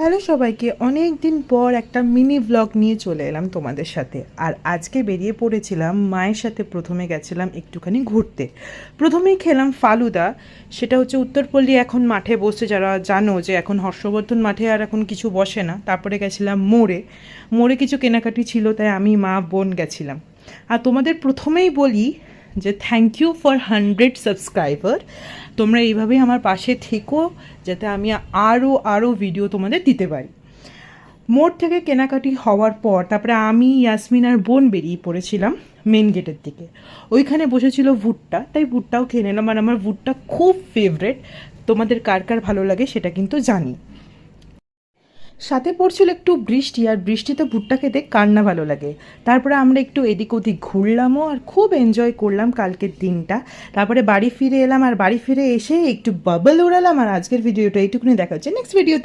Hello সবাইকে, অনেক দিন পর একটা মিনি ব্লগ নিয়ে চলে এলাম তোমাদের সাথে। আর আজকে বেরিয়ে পড়েছিলাম মায়ের সাথে। প্রথমে গেছিলাম একটুখানি ঘুরতে। প্রথমেই খেলাম ফালুদা। সেটা হচ্ছে উত্তরপল্লী এখন মাঠে বসছে, যারা জানো যে এখন হর্ষবর্ধন মাঠে আর এখন কিছু বসে না। তারপরে গেছিলাম মোড়ে। মোড়ে কিছু কেনাকাটি ছিল, তাই আমি মা বোন গেছিলাম। আর তোমাদের প্রথমেই বলি যে থ্যাংক ইউ ফর 100 সাবস্ক্রাইবার। তোমরা এইভাবেই আমার পাশে থেকো, যাতে আমি আরও ভিডিও তোমাদের দিতে পারি। মোড় থেকে কেনাকাটি হওয়ার পর তারপরে আমি, ইয়াসমিন আর বোন বেরিয়ে পড়েছিলাম মেন গেটের দিকে। ওইখানে বসেছিল ভুট্টা, তাই ভুট্টাও খেয়ে নিলাম। আর আমার ভুট্টা খুব ফেভারেট। তোমাদের কার কার ভালো লাগে সেটা কিন্তু জানি। সাথে পড়ছিল একটু বৃষ্টি, আর বৃষ্টিতে ভুট্টা খেতে কার না ভালো লাগে। তারপরে আমরা একটু এদিক ওদিক ঘুরলামও, আর খুব এনজয় করলাম কালকের দিনটা। তারপরে বাড়ি ফিরে এলাম, আর বাড়ি ফিরে এসে একটু বাবল উড়ালাম। আর আজকের ভিডিওটা এইটুকুনি, দেখা হচ্ছে নেক্সট ভিডিওতে।